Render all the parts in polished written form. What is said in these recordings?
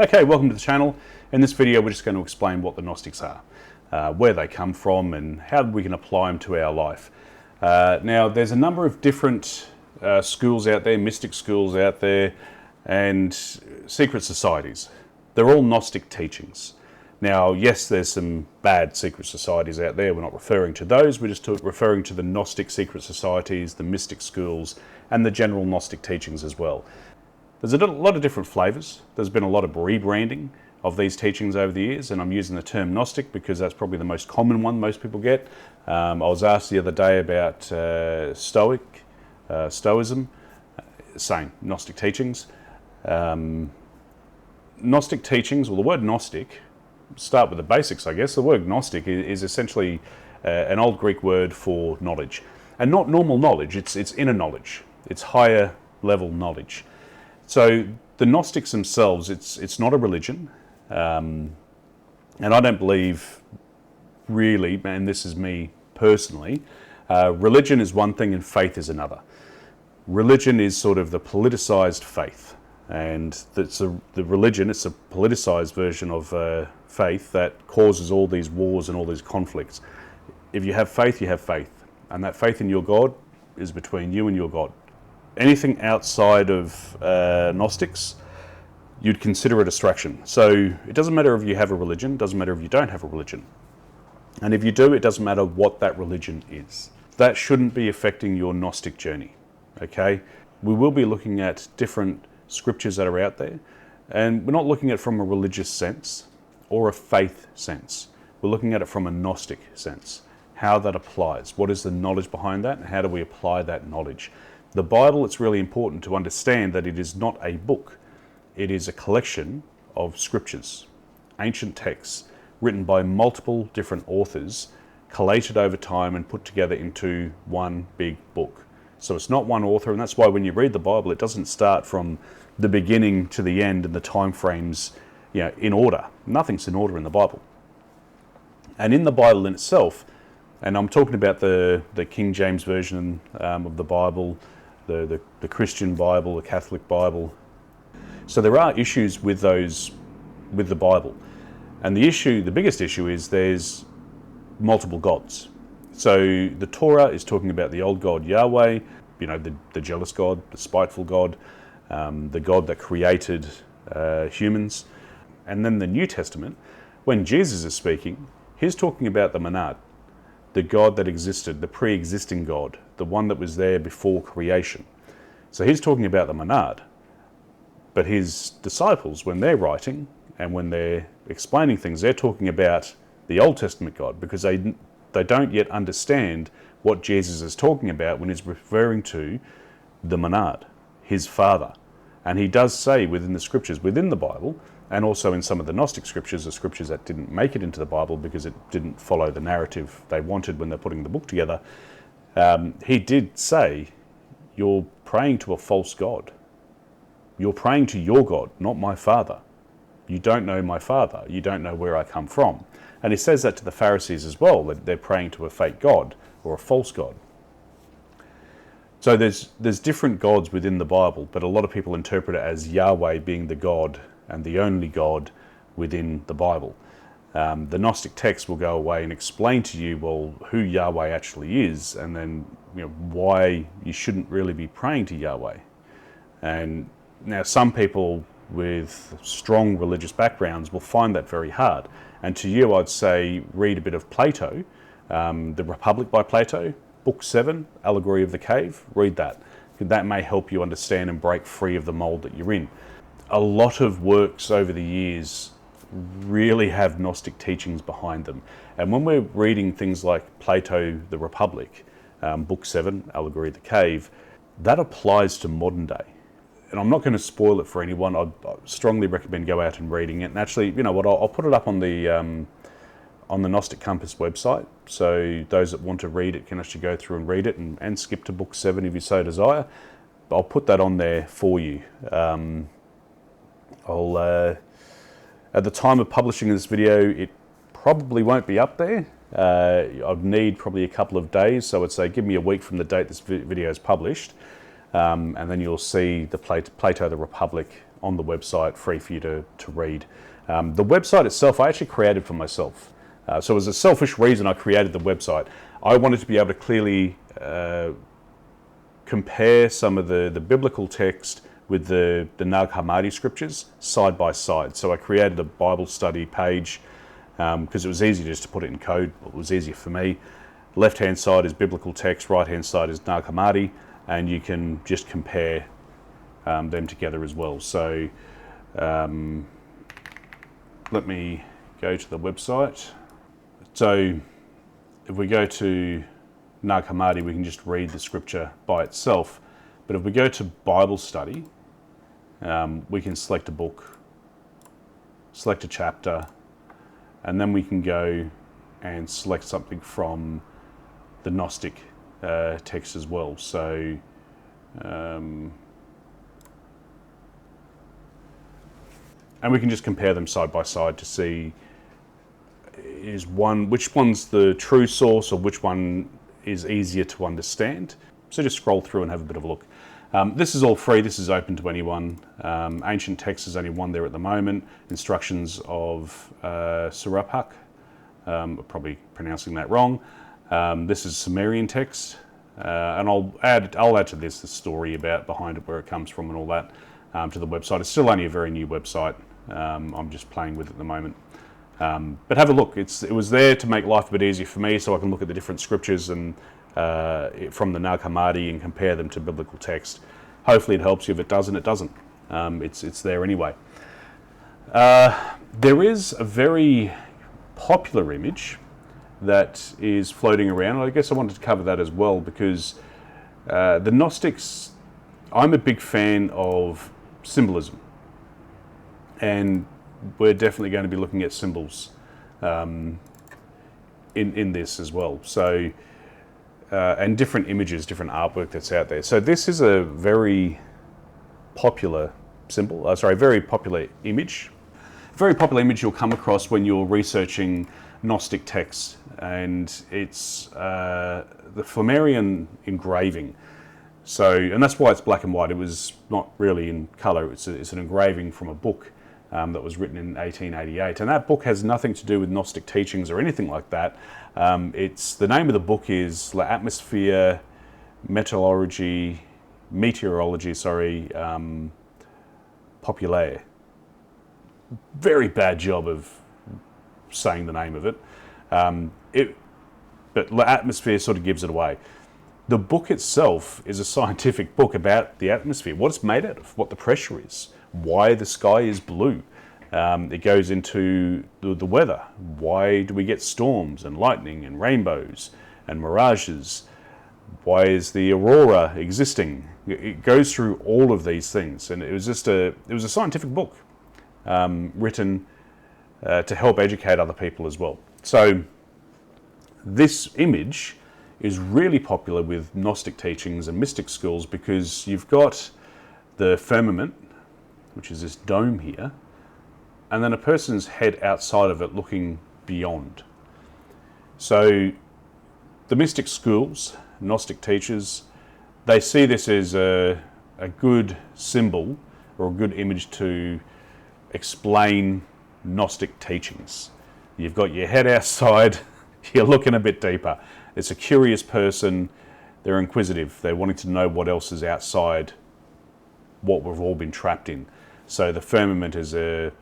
Okay, welcome to the channel. In this video we're just going to explain what the Gnostics are, where they come from and how we can apply them to our life. Now there's a number of different schools out there, mystic schools out there, and secret societies. They're all Gnostic teachings. Now yes, there's some bad secret societies out there, we're not referring to those, we're just referring to the Gnostic secret societies, the mystic schools, and the general Gnostic teachings as well. There's a lot of different flavours. There's been a lot of rebranding of these teachings over the years, and I'm using the term Gnostic because that's probably the most common one most people get. I was asked the other day about Stoicism, same, Gnostic teachings. Gnostic teachings, well, the word Gnostic, start with the basics, I guess. The word Gnostic is essentially an old Greek word for knowledge. And not normal knowledge, it's inner knowledge. It's higher level knowledge. So the Gnostics themselves, it's not a religion, and I don't believe really, and this is me personally, religion is one thing and faith is another. Religion is sort of the politicized faith, and the religion, it's a politicized version of faith that causes all these wars and all these conflicts. If you have faith, you have faith, and that faith in your God is between you and your God. Anything outside of Gnostics, you'd consider a distraction. So it doesn't matter if you have a religion, it doesn't matter if you don't have a religion. And if you do, it doesn't matter what that religion is. That shouldn't be affecting your Gnostic journey, okay? We will be looking at different scriptures that are out there, and we're not looking at it from a religious sense or a faith sense. We're looking at it from a Gnostic sense, how that applies. What is the knowledge behind that, and how do we apply that knowledge? The Bible, it's really important to understand that it is not a book. It is a collection of scriptures, ancient texts, written by multiple different authors, collated over time and put together into one big book. So it's not one author, and that's why when you read the Bible, it doesn't start from the beginning to the end and the time frames, in order. Nothing's in order in the Bible. And in the Bible in itself, and I'm talking about the King James Version of the Bible, the Christian Bible, the Catholic Bible. So there are issues with the Bible. And the biggest issue is there's multiple gods. So the Torah is talking about the old God Yahweh, the jealous God, the spiteful God, the God that created humans. And then the New Testament, when Jesus is speaking, he's talking about the monad, the God that existed, the pre-existing God, the one that was there before creation. So he's talking about the monad, but his disciples, when they're writing and when they're explaining things, they're talking about the Old Testament God, because they don't yet understand what Jesus is talking about when he's referring to the monad, his father. And he does say within the scriptures, within the Bible, and also in some of the Gnostic scriptures, the scriptures that didn't make it into the Bible because it didn't follow the narrative they wanted when they're putting the book together, he did say, you're praying to a false God. You're praying to your God, not my Father. You don't know my Father. You don't know where I come from. And he says that to the Pharisees as well, that they're praying to a fake God or a false God. So there's different gods within the Bible, but a lot of people interpret it as Yahweh being the God and the only God within the Bible. The Gnostic text will go away and explain to you, well, who Yahweh actually is, and then why you shouldn't really be praying to Yahweh. And now some people with strong religious backgrounds will find that very hard. And to you, I'd say read a bit of Plato, The Republic by Plato, Book 7, Allegory of the Cave. Read that. That may help you understand and break free of the mold that you're in. A lot of works over the years really have Gnostic teachings behind them. And when we're reading things like Plato, The Republic, Book 7, Allegory of the Cave, that applies to modern day. And I'm not going to spoil it for anyone. I strongly recommend go out and reading it. And actually, you know what, I'll put it up on the Gnostic Compass website. So those that want to read it can actually go through and read it and skip to Book 7 if you so desire. I'll put that on there for you. At the time of publishing this video, it probably won't be up there. I'd need probably a couple of days, so I'd say give me a week from the date this video is published, and then you'll see the Plato the Republic on the website, free for you to read. The website itself, I actually created for myself. So it was a selfish reason I created the website. I wanted to be able to clearly compare some of the biblical text with the Nag Hammadi scriptures side by side. So I created a Bible study page because it was easy just to put it in code. It was easier for me. Left-hand side is biblical text, right-hand side is Nag Hammadi, and you can just compare them together as well. So let me go to the website. So if we go to Nag Hammadi, we can just read the scripture by itself. But if we go to Bible study, we can select a book, select a chapter, and then we can go and select something from the Gnostic text as well. So and we can just compare them side by side to see which one's the true source or which one is easier to understand. So just scroll through and have a bit of a look. This is all free, this is open to anyone. Ancient text is only one there at the moment. Instructions of Surapak, I'm probably pronouncing that wrong. This is Sumerian text, and I'll add to this the story about behind it, where it comes from and all that, to the website. It's still only a very new website. I'm just playing with it at the moment. But have a look. It was there to make life a bit easier for me, so I can look at the different scriptures and from the Nag Hammadi and compare them to biblical text. Hopefully it helps you. If it doesn't, it doesn't. It's there anyway. There is a very popular image that is floating around. I guess I wanted to cover that as well because the Gnostics, I'm a big fan of symbolism, and we're definitely going to be looking at symbols in this as well. So, and different images, different artwork that's out there. So this is a very popular symbol, very popular image. Very popular image you'll come across when you're researching Gnostic texts, and it's the Flammarion engraving. So, and that's why it's black and white. It was not really in colour. It's an engraving from a book that was written in 1888, and that book has nothing to do with Gnostic teachings or anything like that. The name of the book is La Atmosphere Meteorology, Populaire. Very bad job of saying the name of it. But La Atmosphere sort of gives it away. The book itself is a scientific book about the atmosphere, what it's made out of, what the pressure is, why the sky is blue. It goes into the weather. Why do we get storms and lightning and rainbows and mirages? Why is the aurora existing? It goes through all of these things, and it was a scientific book written to help educate other people as well. So this image is really popular with Gnostic teachings and mystic schools because you've got the firmament, which is this dome here, and then a person's head outside of it looking beyond. So the mystic schools, Gnostic teachers, they see this as a good symbol or a good image to explain Gnostic teachings. You've got your head outside, you're looking a bit deeper. It's a curious person, they're inquisitive, they're wanting to know what else is outside what we've all been trapped in. So the firmament is a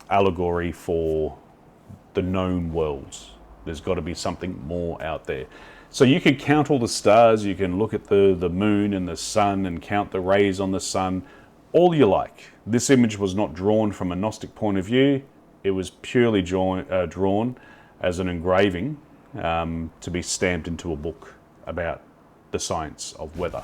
allegory for the known worlds. There's got to be something more out there. So you can count all the stars, you can look at the moon and the sun and count the rays on the sun, all you like. This image was not drawn from a Gnostic point of view. It was purely drawn as an engraving to be stamped into a book about the science of weather.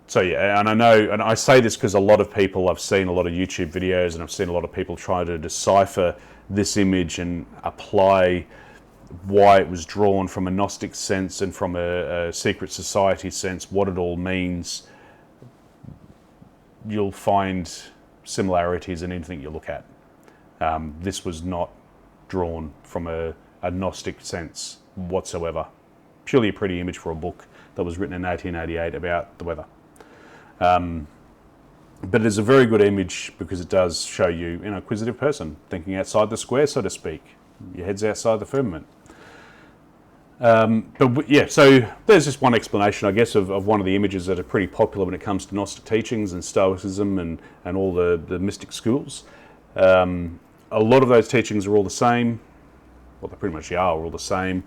So yeah, and I know, and I say this because a lot of people, I've seen a lot of YouTube videos and I've seen a lot of people try to decipher this image and apply why it was drawn from a Gnostic sense and from a secret society sense, what it all means. You'll find similarities in anything you look at. This was not drawn from a Gnostic sense whatsoever. Purely a pretty image for a book that was written in 1888 about the weather. But it is a very good image because it does show you an inquisitive person thinking outside the square, so to speak. Your head's outside the firmament. So there's just one explanation, I guess, of one of the images that are pretty popular when it comes to Gnostic teachings and Stoicism and all the mystic schools. A lot of those teachings are all the same. Well, they pretty much are all the same.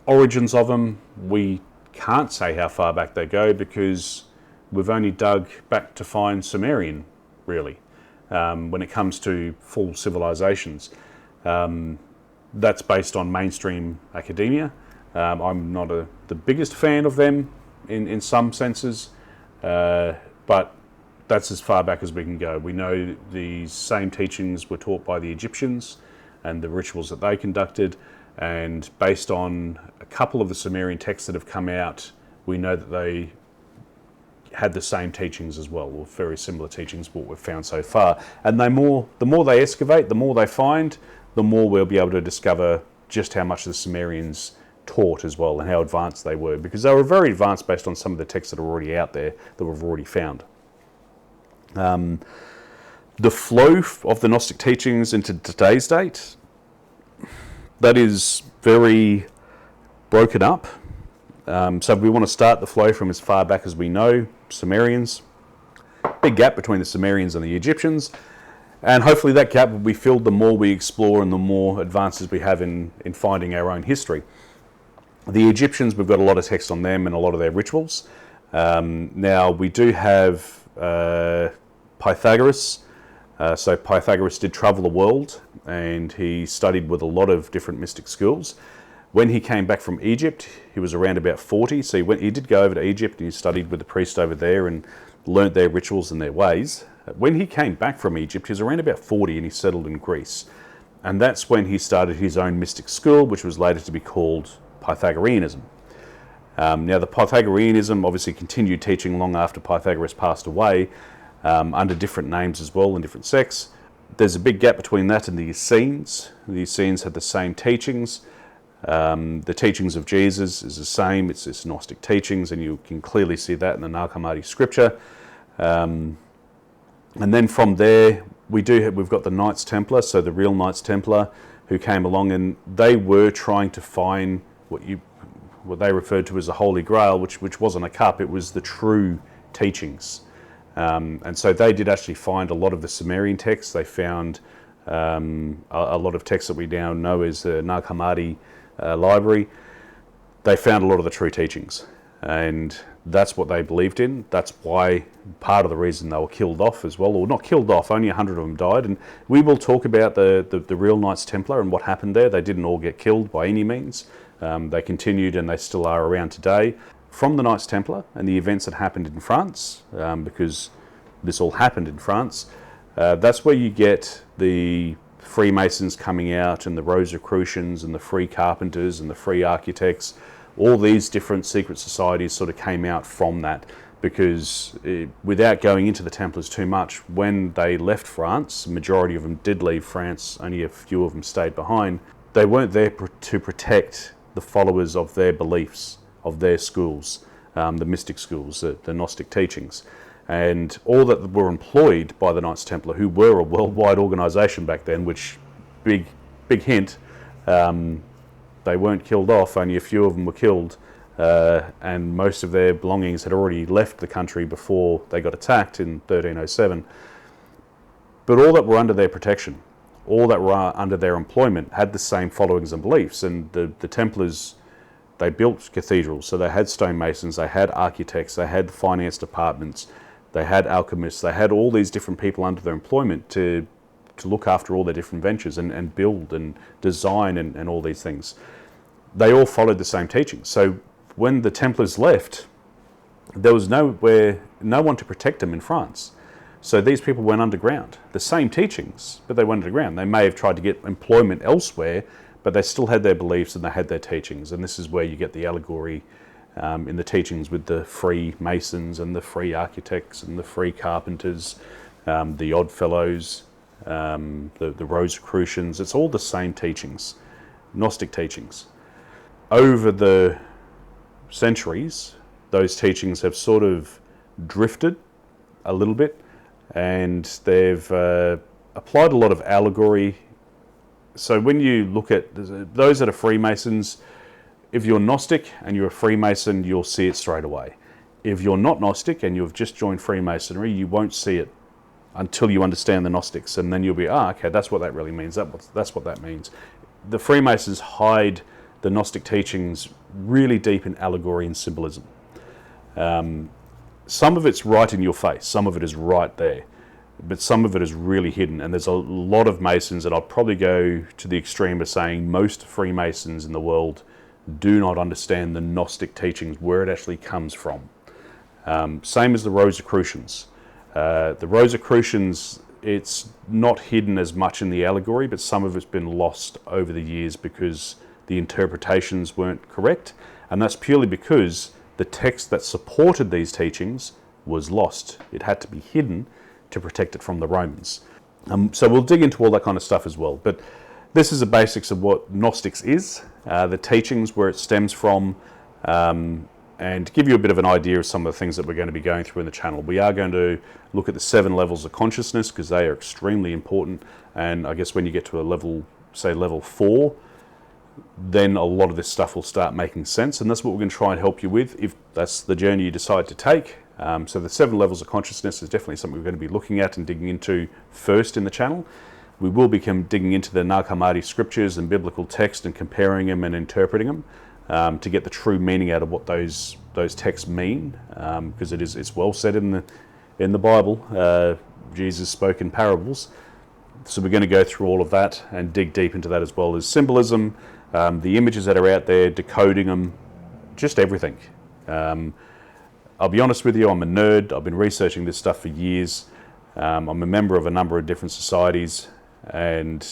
Origins of them, we can't say how far back they go because we've only dug back to find Sumerian, really, when it comes to full civilizations. That's based on mainstream academia. I'm not the biggest fan of them in some senses, but that's as far back as we can go. We know these same teachings were taught by the Egyptians and the rituals that they conducted, and based on a couple of the Sumerian texts that have come out, we know that they had the same teachings as well, or very similar teachings, what we've found so far. And the more they excavate, the more they find, the more we'll be able to discover just how much the Sumerians taught as well and how advanced they were, because they were very advanced based on some of the texts that are already out there that we've already found. The flow of the Gnostic teachings into today's date, that is very broken up. So we want to start the flow from as far back as we know, Sumerians. Big gap between the Sumerians and the Egyptians. And hopefully that gap will be filled the more we explore and the more advances we have in finding our own history. The Egyptians, we've got a lot of text on them and a lot of their rituals. Now we do have Pythagoras. So Pythagoras did travel the world and he studied with a lot of different mystic schools. When he came back from Egypt, he was around about 40. So he did go over to Egypt and he studied with the priest over there and learnt their rituals and their ways. When he came back from Egypt, he was around about 40 and he settled in Greece. And that's when he started his own mystic school, which was later to be called Pythagoreanism. Now the Pythagoreanism obviously continued teaching long after Pythagoras passed away, under different names as well in different sects. There's a big gap between that and the Essenes. The Essenes had the same teachings. The teachings of Jesus is the same. It's Gnostic teachings, and you can clearly see that in the Nag Hammadi scripture. And then from there, we've got the Knights Templar, so the real Knights Templar, who came along, and they were trying to find what they referred to as a Holy Grail, which wasn't a cup. It was the true teachings. And so they did actually find a lot of the Sumerian texts. They found a lot of texts that we now know as the Nag Hammadi library. They found a lot of the true teachings, and that's what they believed in. That's why part of the reason they were killed off as well, or not killed off, only 100 of them died. And we will talk about the real Knights Templar and what happened there. They didn't all get killed by any means. They continued and they still are around today. From the Knights Templar and the events that happened in France, because this all happened in France, that's where you get the Freemasons coming out and the Rosicrucians and the free carpenters and the free architects. All these different secret societies sort of came out from that, because without going into the Templars too much, when they left France, the majority of them did leave France, only a few of them stayed behind. They weren't there to protect the followers of their beliefs, of their schools, the mystic schools, the Gnostic teachings. And all that were employed by the Knights Templar, who were a worldwide organisation back then, which, big hint, they weren't killed off, only a few of them were killed, and most of their belongings had already left the country before they got attacked in 1307. But all that were under their protection, all that were under their employment, had the same followings and beliefs. And the Templars, they built cathedrals, so they had stonemasons, they had architects, they had finance departments, they had alchemists, they had all these different people under their employment to look after all their different ventures and build and design and all these things. They all followed the same teachings. So when the Templars left, there was no one to protect them in France. So these people went underground. The same teachings, but they went underground. They may have tried to get employment elsewhere, but they still had their beliefs and they had their teachings. And this is where you get the allegory in the teachings with the free masons and the free architects and the free carpenters, the odd fellows, the Rosicrucians. It's all the same teachings, Gnostic teachings. Over the centuries, those teachings have sort of drifted a little bit, and they've applied a lot of allegory. So when you look at those that are Freemasons, if you're Gnostic and you're a Freemason, you'll see it straight away. If you're not Gnostic and you've just joined Freemasonry, you won't see it until you understand the Gnostics, and then you'll be, okay, that's what that really means. That's what that means. The Freemasons hide the Gnostic teachings really deep in allegory and symbolism. Some of it's right in your face, some of it is right there, but some of it is really hidden, and there's a lot of Masons, and I'll probably go to the extreme of saying most Freemasons in the world do not understand the Gnostic teachings, where it actually comes from. Same as the Rosicrucians. The Rosicrucians, it's not hidden as much in the allegory, but some of it's been lost over the years because the interpretations weren't correct, and that's purely because the text that supported these teachings was lost. It had to be hidden to protect it from the Romans. So we'll dig into all that kind of stuff as well, but this is the basics of what Gnostics is, the teachings, where it stems from, and give you a bit of an idea of some of the things that we're going to be going through in the channel. We are going to look at the 7 levels of consciousness because they are extremely important, and I guess when you get to a level, say level 4, then a lot of this stuff will start making sense, and that's what we're going to try and help you with if that's the journey you decide to take. So the 7 levels of consciousness is definitely something we're going to be looking at and digging into first in the channel. We will be digging into the Nag Hammadi scriptures and biblical text and comparing them and interpreting them to get the true meaning out of what those texts mean, because it's well said in the Bible. Jesus spoke in parables, so we're going to go through all of that and dig deep into that, as well as symbolism, the images that are out there, decoding them, just everything. I'll be honest with you, I'm a nerd. I've been researching this stuff for years. I'm a member of a number of different societies, and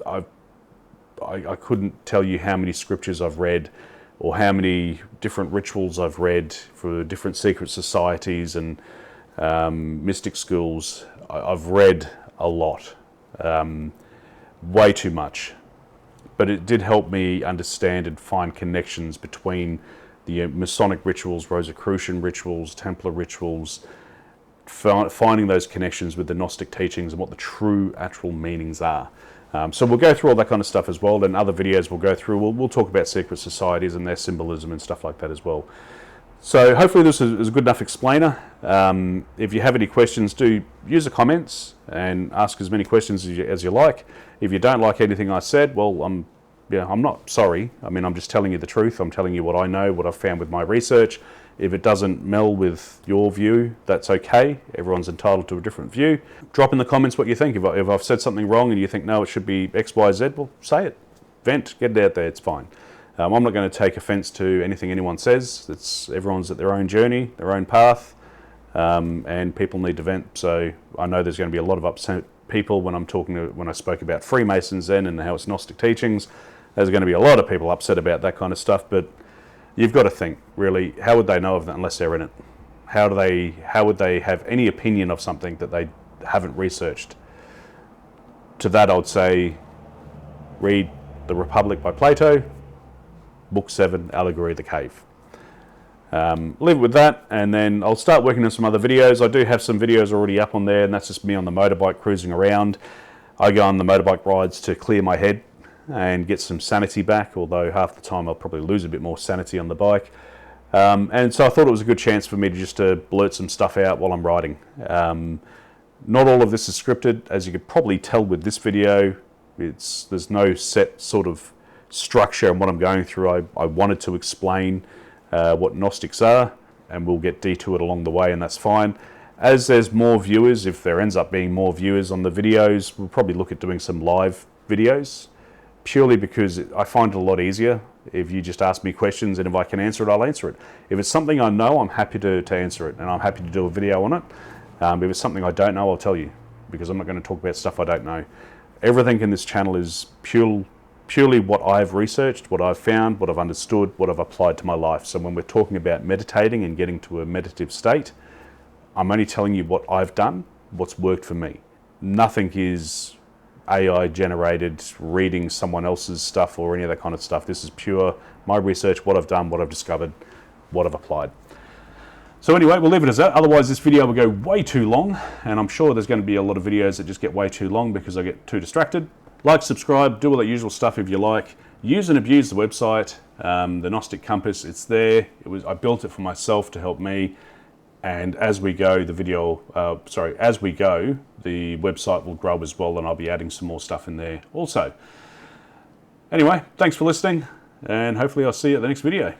I couldn't tell you how many scriptures I've read or how many different rituals I've read for different secret societies and mystic schools. I've read a lot, way too much, but it did help me understand and find connections between the Masonic rituals, Rosicrucian rituals, Templar rituals, finding those connections with the Gnostic teachings and what the true actual meanings are. So we'll go through all that kind of stuff as well. And other videos we'll go through, we'll talk about secret societies and their symbolism and stuff like that as well. So hopefully this is a good enough explainer. If you have any questions, do use the comments and ask as many questions as you like. If you don't like anything I said, well, I'm not sorry. I mean, I'm just telling you the truth. I'm telling you what I know, what I've found with my research. If it doesn't meld with your view, that's okay. Everyone's entitled to a different view. Drop in the comments what you think. If I've said something wrong and you think, no, it should be X, Y, Z, well, say it. Vent, get it out there, it's fine. I'm not going to take offense to anything anyone says. Everyone's at their own journey, their own path, and people need to vent. So I know there's going to be a lot of upset people when I spoke about Freemasons then and how it's Gnostic teachings. There's going to be a lot of people upset about that kind of stuff, but you've got to think, really, how would they know of that unless they're in it? How would they have any opinion of something that they haven't researched? To that, I would say, read The Republic by Plato, Book 7, Allegory of the Cave. Leave it with that, and then I'll start working on some other videos. I do have some videos already up on there, and that's just me on the motorbike cruising around. I go on the motorbike rides to clear my head and get some sanity back, although half the time I'll probably lose a bit more sanity on the bike. And so I thought it was a good chance for me to just blurt some stuff out while I'm riding. Not all of this is scripted, as you could probably tell with this video. There's no set sort of structure and what I'm going through. I wanted to explain what Gnostics are, and we'll get detoured along the way, and that's fine. As there's more viewers, if there ends up being more viewers on the videos, we'll probably look at doing some live videos, purely because I find it a lot easier if you just ask me questions, and if I can answer it, I'll answer it. If it's something I know, I'm happy to answer it, and I'm happy to do a video on it. If it's something I don't know, I'll tell you, because I'm not going to talk about stuff I don't know. Everything in this channel is purely what I've researched, what I've found, what I've understood, what I've applied to my life. So when we're talking about meditating and getting to a meditative state, I'm only telling you what I've done, what's worked for me. Nothing is AI generated, reading someone else's stuff or any of that kind of stuff. This is pure my research, what I've done, what I've discovered, what I've applied. So anyway, we'll leave it as that. Otherwise, this video will go way too long, and I'm sure there's going to be a lot of videos that just get way too long because I get too distracted. Like, subscribe, do all that usual stuff if you like. Use and abuse the website, the Gnostic Compass. It's there. I built it for myself to help me. And as we go, the website will grow as well, and I'll be adding some more stuff in there also. Anyway, thanks for listening, and hopefully I'll see you at the next video.